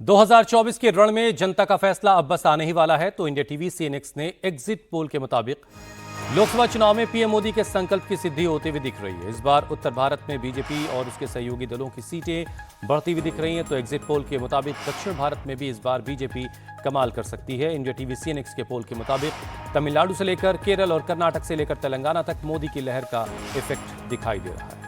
2024 के रण में जनता का फैसला अब बस आने ही वाला है। तो इंडिया टीवी सीएनएक्स ने एग्जिट पोल के मुताबिक लोकसभा चुनाव में पीएम मोदी के संकल्प की सिद्धि होती हुई दिख रही है। इस बार उत्तर भारत में बीजेपी और उसके सहयोगी दलों की सीटें बढ़ती हुई दिख रही हैं। तो एग्जिट पोल के मुताबिक दक्षिण भारत में भी इस बार बीजेपी कमाल कर सकती है। इंडिया टीवी सीएनएक्स के पोल के मुताबिक तमिलनाडु से लेकर केरल और कर्नाटक से लेकर तेलंगाना तक मोदी की लहर का इफेक्ट दिखाई दे रहा है।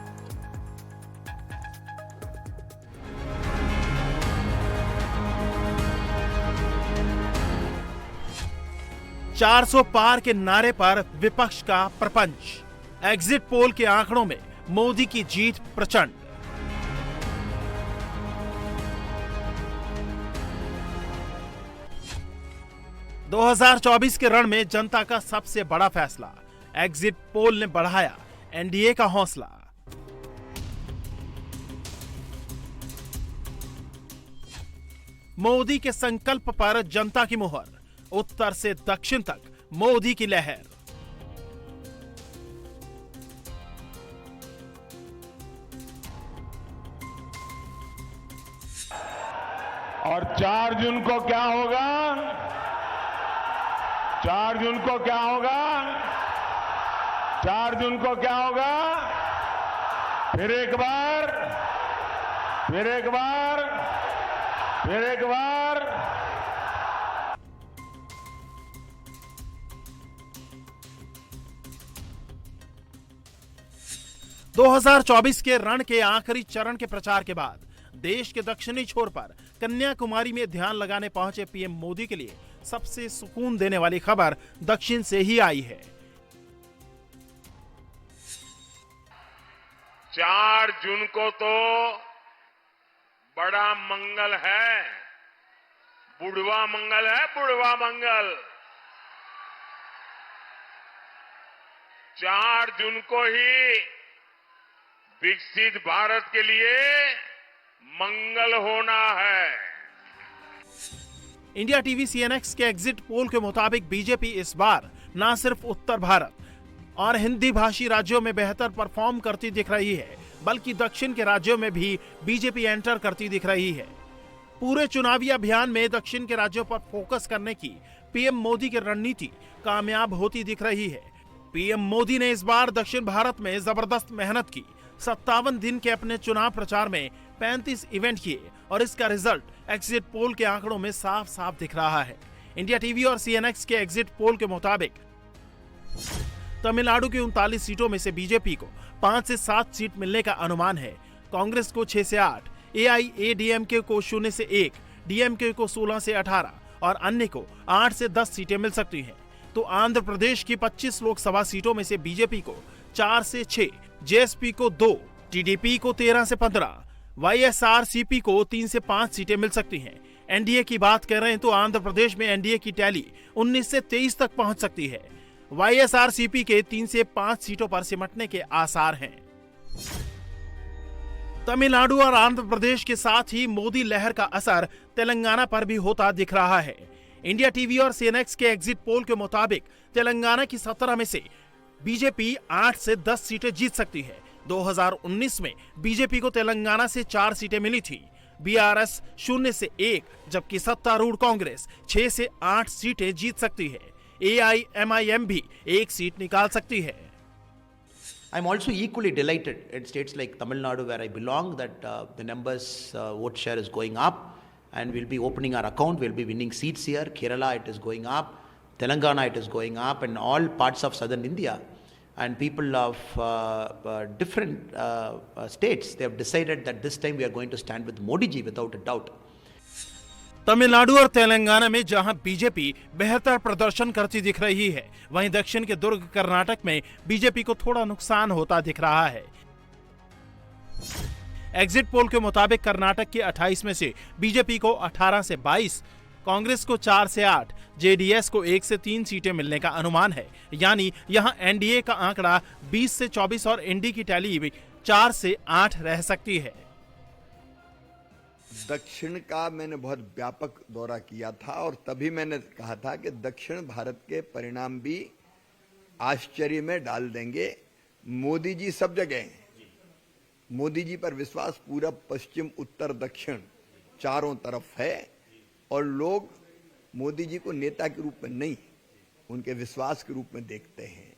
400 पार के नारे पर विपक्ष का प्रपंच। एग्जिट पोल के आंकड़ों में मोदी की जीत प्रचंड। – 2024 के रण में जनता का सबसे बड़ा फैसला। एग्जिट पोल ने बढ़ाया एनडीए का हौसला। मोदी के संकल्प पर जनता की मुहर। उत्तर से दक्षिण तक मोदी की लहर। और 4 जून को क्या होगा? 4 जून को क्या होगा? 4 जून को क्या होगा? फिर एक बार, फिर एक बार, फिर एक बार। 2024 के रण के आखिरी चरण के प्रचार के बाद देश के दक्षिणी छोर पर कन्याकुमारी में ध्यान लगाने पहुंचे पीएम मोदी के लिए सबसे सुकून देने वाली खबर दक्षिण से ही आई है। 4 जून को तो बड़ा मंगल है, बुढ़वा मंगल है, बुढ़वा मंगल। 4 जून को ही विकसित भारत के लिए मंगल होना है। इंडिया टीवी सीएनएक्स के एग्जिट पोल के मुताबिक बीजेपी इस बार न सिर्फ उत्तर भारत और हिंदी भाषी राज्यों में बेहतर परफॉर्म करती दिख रही है, बल्कि दक्षिण के राज्यों में भी बीजेपी एंटर करती दिख रही है। पूरे चुनावी अभियान में दक्षिण के राज्यों पर फोकस करने की पीएम मोदी की रणनीति कामयाब होती दिख रही है। पीएम मोदी ने इस बार दक्षिण भारत में जबरदस्त मेहनत की। 57 दिन के अपने चुनाव प्रचार में 35 इवेंट किए और इसका रिजल्ट एग्जिट पोल के आंकड़ों में साफ साफ दिख रहा है। इंडिया टीवी और सीएनएक्स के एग्जिट पोल के मुताबिक तमिलनाडु की 39 सीटों में से बीजेपी को 5 से 7 सीट मिलने का अनुमान है। कांग्रेस को 6 से 8, एआईएडीएमके को 0 से 1, डीएमके को 16 से 18 और अन्य को 8 से 10 सीटें मिल सकती हैं। तो आंध्र प्रदेश की 25 लोकसभा सीटों में से बीजेपी को 4 से 6, जेएसपी को 2, टीडीपी को 13 से 15, वाईएसआरसीपी को 3 से 5 सीटें मिल सकती हैं। एनडीए की बात कर रहे हैं तो आंध्र प्रदेश में एनडीए की टैली 19 से 23 तक पहुंच सकती है। वाईएसआरसीपी के 3 से 5 सीटों पर सिमटने के आसार हैं। तमिलनाडु और आंध्र प्रदेश के साथ ही मोदी लहर का असर तेलंगाना पर भी होता दिख रहा है। इंडिया टीवी और सीएनएक्स के एग्जिट पोल के मुताबिक तेलंगाना की 17 में से बीजेपी 8 से 10 सीटें जीत सकती है। 2019 में बीजेपी को तेलंगाना से 4 सीटें मिली थी, बीआरएस 0 से 1, जबकि सत्तारूढ़ कांग्रेस 6 से 8 सीटें जीत सकती है। एआईएमआईएम भी 1 सीट निकाल सकती है। I'm also equally delighted in states like Tamil Nadu, where I belong, that the numbers vote share is going up, and we'll be opening our account. We'll be winning seats here. Kerala, it is going up. Telangana, it is going up, and all parts of southern India. And people of different states, they have decided that this time we are going to stand with Modi ji without a doubt. Tamil Nadu और तेलंगाना में जहां BJP बेहतर प्रदर्शन करती दिख रही है, वहीं दक्षिण के दुर्ग कर्नाटक में बीजेपी को थोड़ा नुकसान होता दिख रहा है। एग्जिट पोल के मुताबिक कर्नाटक के 28 में से बीजेपी को 18 से 22, कांग्रेस को 4 से 8, जेडीएस को 1 से 3 सीटें मिलने का अनुमान है। यानी यहां एनडीए का आंकड़ा 20 से 24 और इंडी की टैली भी 4 से 8 रह सकती है। दक्षिण का मैंने बहुत व्यापक दौरा किया था और तभी मैंने कहा था कि दक्षिण भारत के परिणाम भी आश्चर्य में डाल देंगे। मोदी जी सब जगह हैं, मोदी जी पर विश्वास पूरब, पश्चिम, उत्तर, दक्षिण चारों तरफ है और लोग मोदी जी को नेता के रूप में नहीं, उनके विश्वास के रूप में देखते हैं,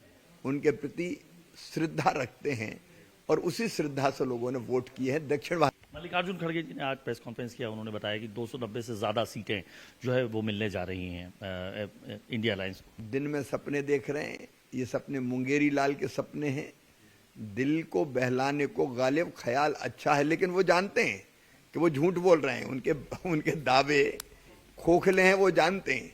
उनके प्रति श्रद्धा रखते हैं और उसी श्रद्धा से लोगों ने वोट किए हैं। दक्षिण भारत मल्लिकार्जुन खड़गे जी ने आज प्रेस कॉन्फ्रेंस किया, उन्होंने बताया कि 290 से ज़्यादा सीटें जो है वो मिलने जा रही हैं इंडिया अलायंस को। दिन में सपने देख रहे हैं, ये सपने मुंगेरी लाल के सपने हैं। दिल को बहलाने को गालिब ख्याल अच्छा है, लेकिन वो जानते हैं कि वो झूठ बोल रहे हैं, उनके दावे खोखले हैं, वो जानते हैं।